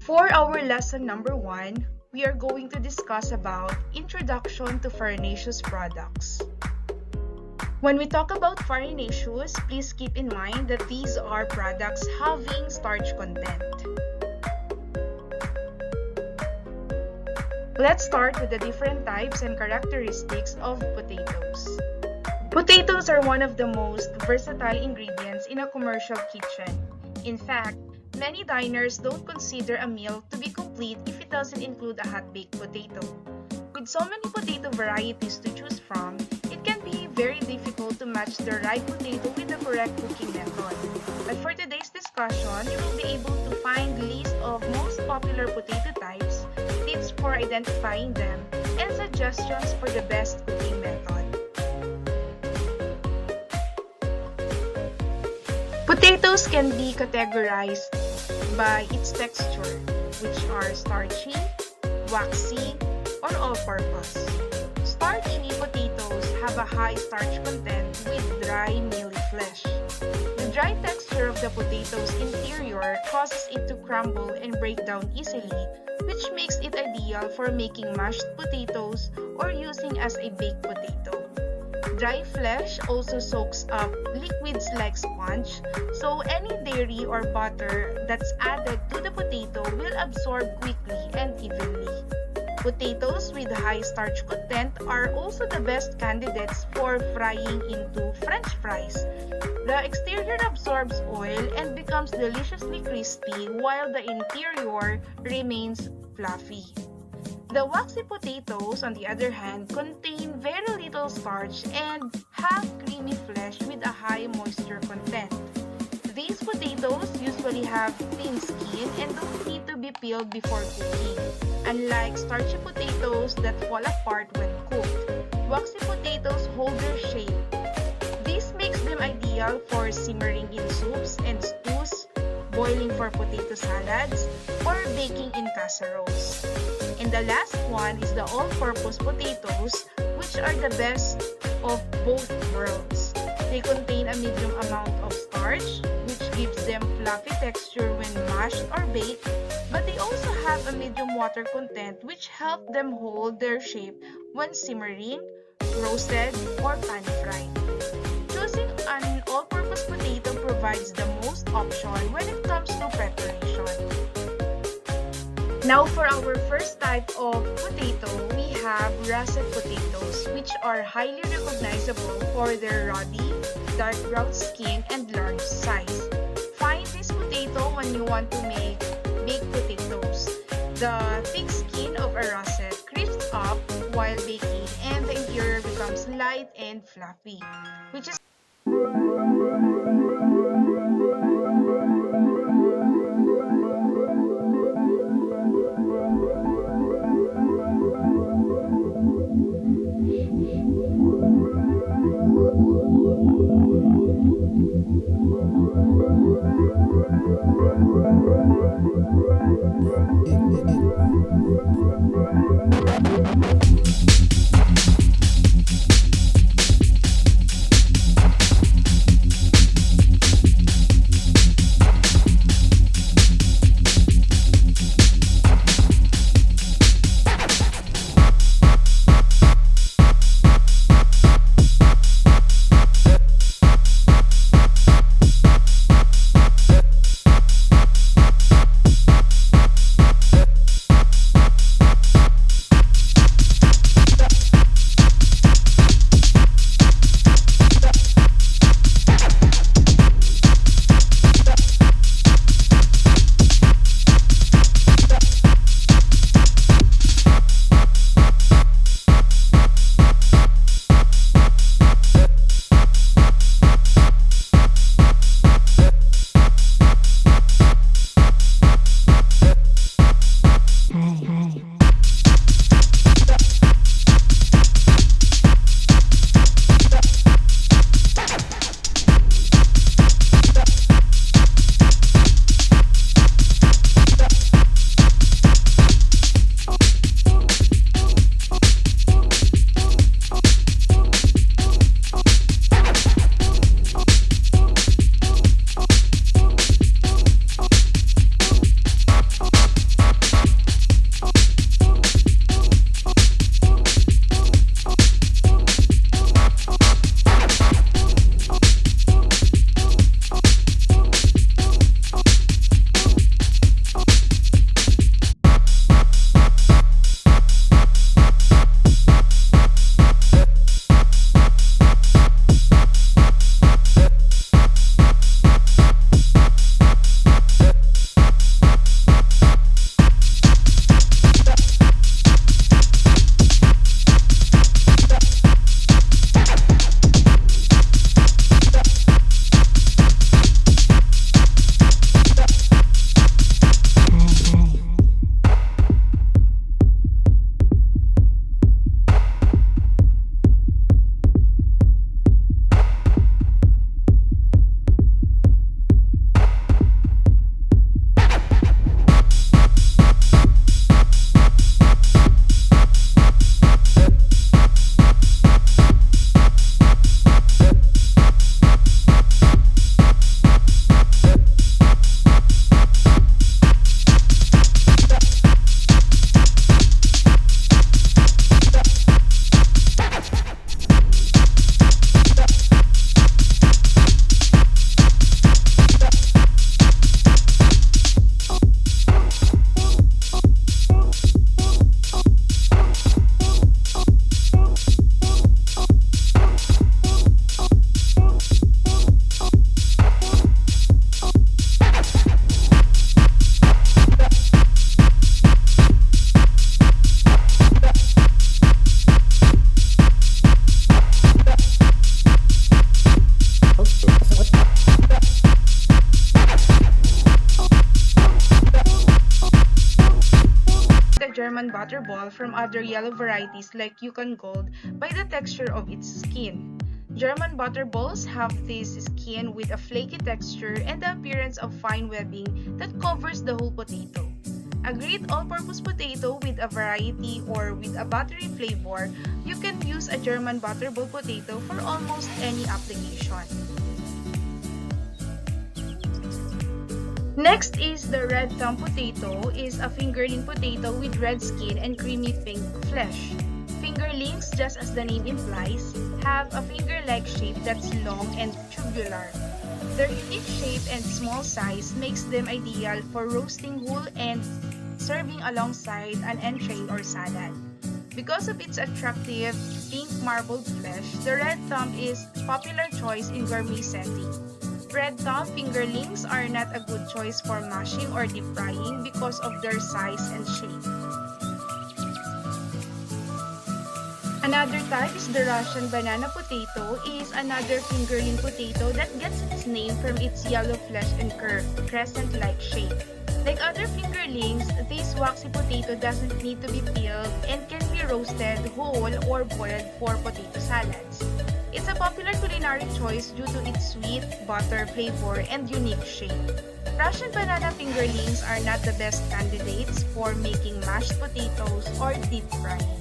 For our lesson number 1, we are going to discuss about Introduction to Farinaceous Products. When we talk about farinaceous, please keep in mind that these are products having starch content. Let's start with the different types and characteristics of potatoes. Potatoes are one of the most versatile ingredients in a commercial kitchen. In fact, many diners don't consider a meal to be complete if it doesn't include a hot-baked potato. With so many potato varieties to choose from, it can be very difficult to match the right potato with the correct cooking method. But for today's discussion, you will be able to find the list of most popular potato types, tips for identifying them, and suggestions for the best cooking method. Potatoes can be categorized by its texture, which are starchy, waxy, or all-purpose. Starchy potatoes have a high starch content with dry, mealy flesh. The dry texture of the potato's interior causes it to crumble and break down easily, which makes it ideal for making mashed potatoes or using as a baked potato. Dry flesh also soaks up liquids like sponge, so any dairy or butter that's added to the potato will absorb quickly and evenly. Potatoes with high starch content are also the best candidates for frying into French fries. The exterior absorbs oil and becomes deliciously crispy while the interior remains fluffy. The waxy potatoes, on the other hand, contain very little starch and have creamy flesh with a high moisture content. These potatoes usually have thin skin and don't need to be peeled before cooking, unlike starchy potatoes that fall apart when cooked. Waxy potatoes hold their shape. This makes them ideal for simmering in soups and stews, boiling for potato salads, or baking in casseroles. And the last one is the all-purpose potatoes, which are the best of both worlds. They contain a medium amount of starch, which gives them fluffy texture when mashed or baked, but they also have a medium water content which help them hold their shape when simmering, roasted, or pan-fried. Choosing an all-purpose potato provides the most option when it comes to preparation. Now for our first type of potato, we have russet potatoes, which are highly recognizable for their ruddy, dark brown skin and large size. Find this potato when you want to make baked potatoes. The thick skin of a russet crisps up while baking and the interior becomes light and fluffy, which is German butterball from other yellow varieties like Yukon Gold by the texture of its skin. German butterballs have this skin with a flaky texture and the appearance of fine webbing that covers the whole potato. A great all-purpose potato with a variety or with a buttery flavor, you can use a German butterball potato for almost any application. Next is the red thumb potato. Is a fingerling potato with red skin and creamy pink flesh. Fingerlings, just as the name implies, have a finger-like shape that's long and tubular. Their unique shape and small size makes them ideal for roasting whole and serving alongside an entrée or salad. Because of its attractive pink marbled flesh, the red thumb is a popular choice in gourmet setting. Red thumb fingerlings are not a good choice for mashing or deep frying because of their size and shape. Another type is the Russian banana potato. Is another fingerling potato that gets its name from its yellow flesh and curved, crescent-like shape. Like other fingerlings, this waxy potato doesn't need to be peeled and can be roasted whole or boiled for potato salads. It's a popular culinary choice due to its sweet, butter flavor and unique shape. Russian banana fingerlings are not the best candidates for making mashed potatoes or deep frying.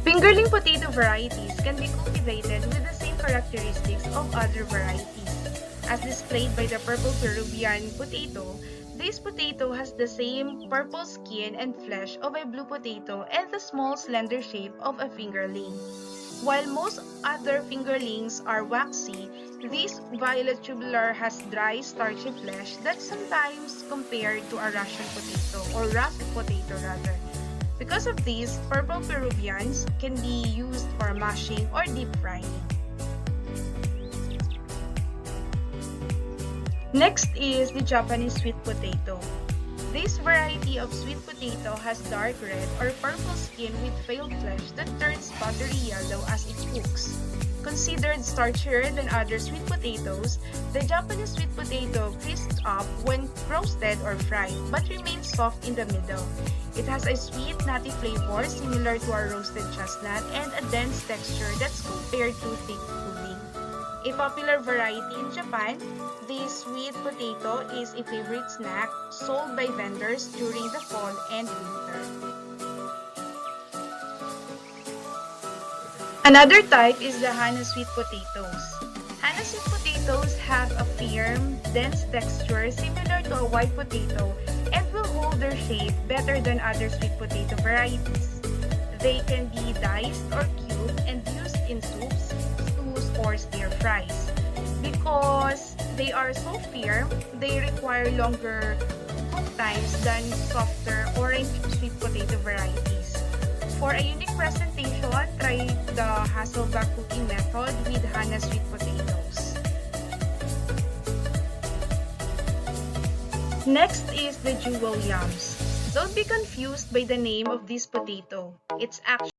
Fingerling potato varieties can be cultivated with the same characteristics of other varieties. As displayed by the purple Peruvian potato, this potato has the same purple skin and flesh of a blue potato and the small slender shape of a fingerling. While most other fingerlings are waxy, this violet tubular has dry, starchy flesh that's sometimes compared to a Russian potato or russet potato rather. Because of this, purple Peruvians can be used for mashing or deep frying. Next is the Japanese sweet potato. This variety of sweet potato has dark red or purple skin with veiled flesh that turns buttery yellow as it cooks. Considered starchier than other sweet potatoes, the Japanese sweet potato crisps up when roasted or fried but remains soft in the middle. It has a sweet, nutty flavor similar to a roasted chestnut and a dense texture that's compared to thick pudding. A popular variety in Japan, this sweet potato is a favorite snack sold by vendors during the fall and winter. Another type is the Hana sweet potatoes. Hana sweet potatoes have a firm, dense texture similar to a white potato and will hold their shape better than other sweet potato varieties. They can be diced or cubed and used in soups, stews, or stir fries. Because they are so firm, they require longer cook times than softer orange sweet potato varieties. For a unique presentation, try the Hasselback cooking method with Hana sweet potatoes. Next is the jewel yams. Don't be confused by the name of this potato. It's actually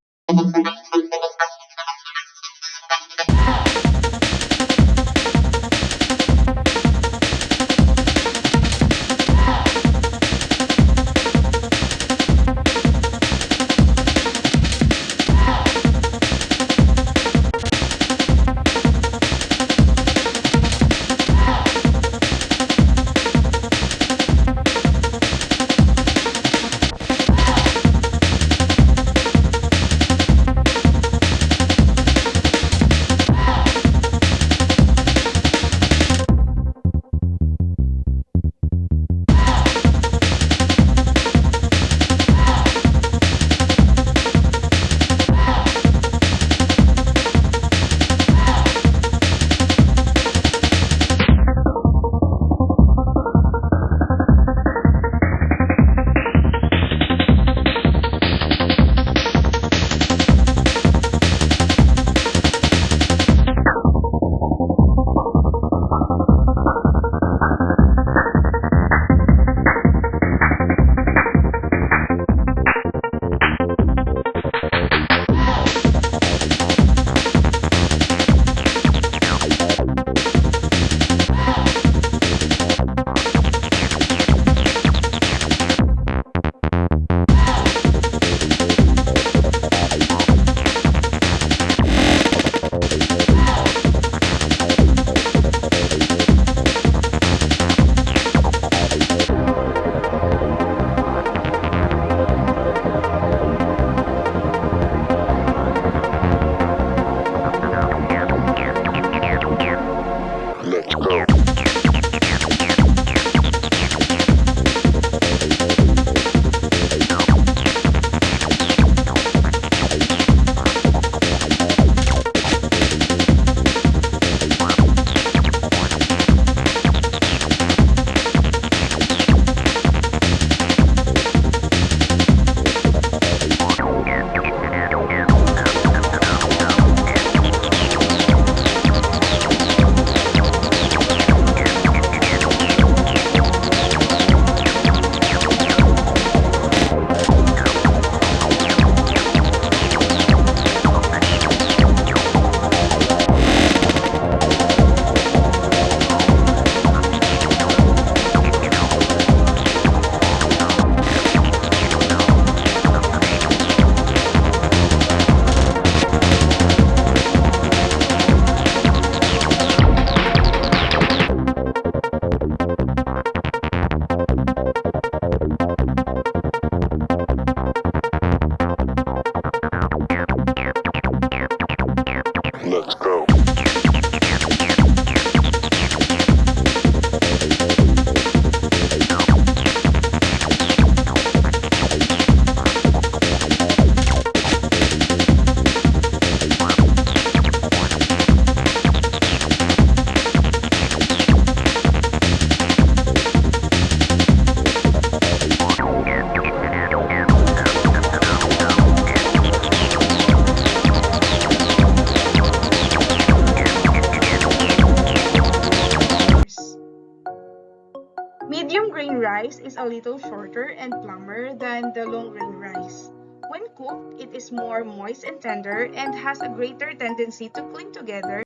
rice is a little shorter and plumper than the long grain rice. When cooked, it is more moist and tender and has a greater tendency to cling together.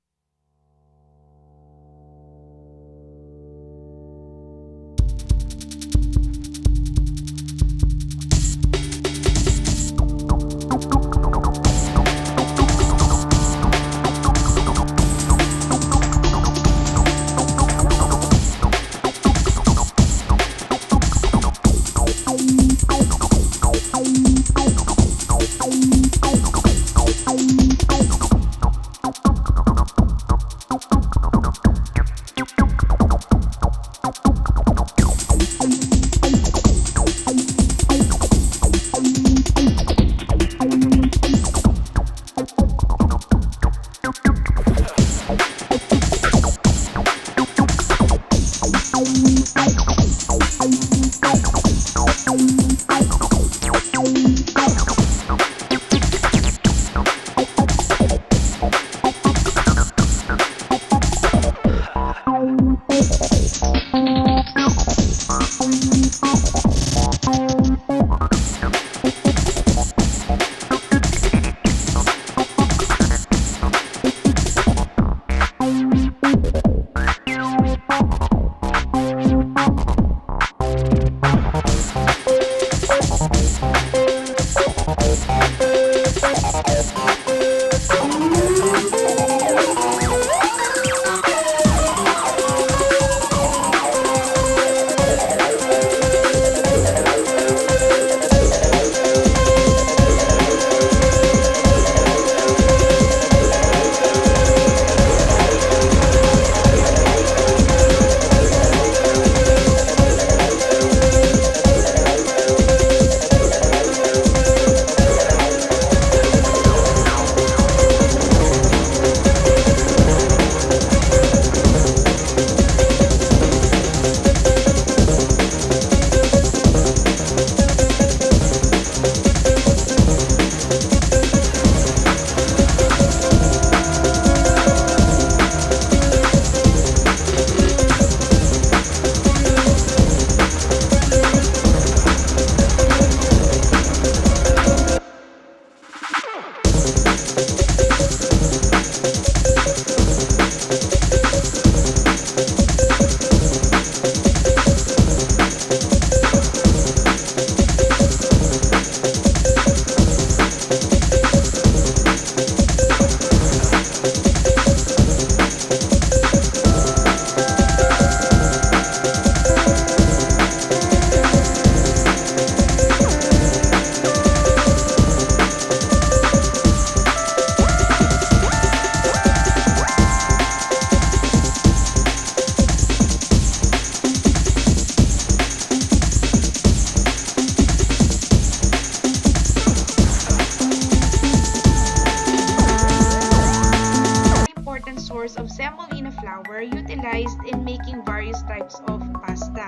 Source of semolina flour utilized in making various types of pasta.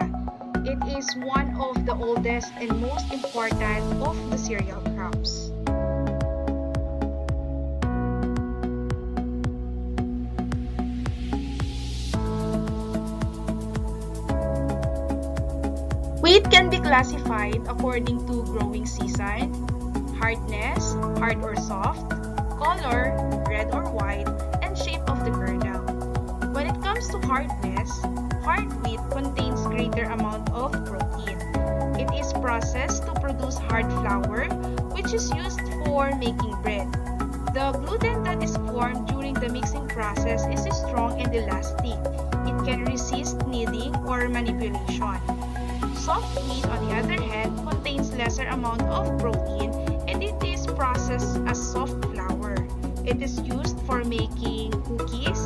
It is one of the oldest and most important of the cereal crops. Wheat can be classified according to growing season, hardness, hard or soft, color, red or white, and shape of the kernel. When it comes to hardness, hard wheat contains greater amount of protein. It is processed to produce hard flour, which is used for making bread. The gluten that is formed during the mixing process is strong and elastic. It can resist kneading or manipulation. Soft wheat, on the other hand, contains lesser amount of protein and it is processed as soft flour. It is used for making cookies,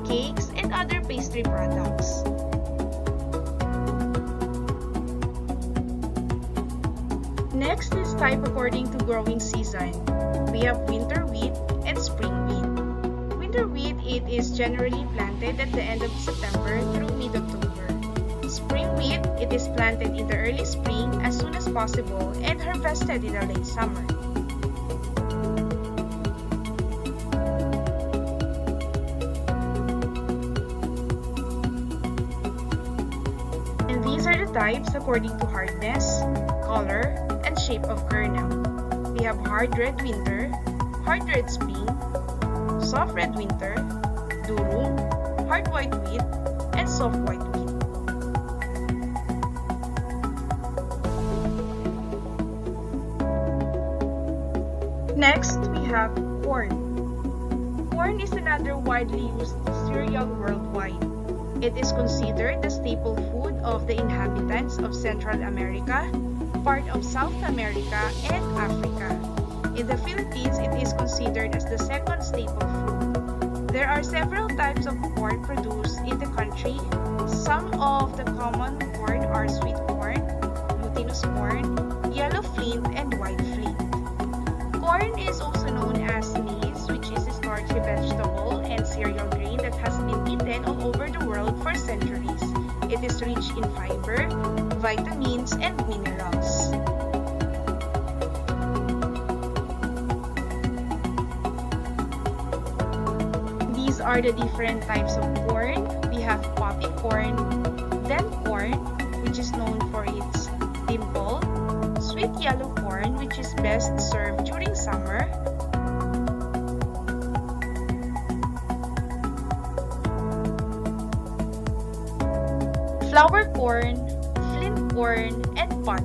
cakes, and other pastry products. Next is type according to growing season. We have winter wheat and spring wheat. Winter wheat, it is generally planted at the end of September through mid-October. Spring wheat, it is planted in the early spring as soon as possible and harvested in the late summer. And these are the types according to hardness, color, and shape of kernel. We have hard red winter, hard red spring, soft red winter, durum, hard white wheat, and soft white wheat. Next, we have corn. Corn is another widely used cereal worldwide. It is considered the staple food of the inhabitants of Central America, part of South America, and Africa. In the Philippines, it is considered as the second staple food. There are several types of corn produced in the country. Some of the common corn are sweet corn, glutinous corn, yellow flint, and white flint. Corn is also known as maize, which is a starchy vegetable and cereal grain that has been eaten all over the world for centuries. It is rich in fiber, vitamins, and minerals. These are the different types of corn. We have poppy corn, dent corn, which is known for its dimple, sweet yellow corn, which is best served during summer, flour corn, flint corn, and pod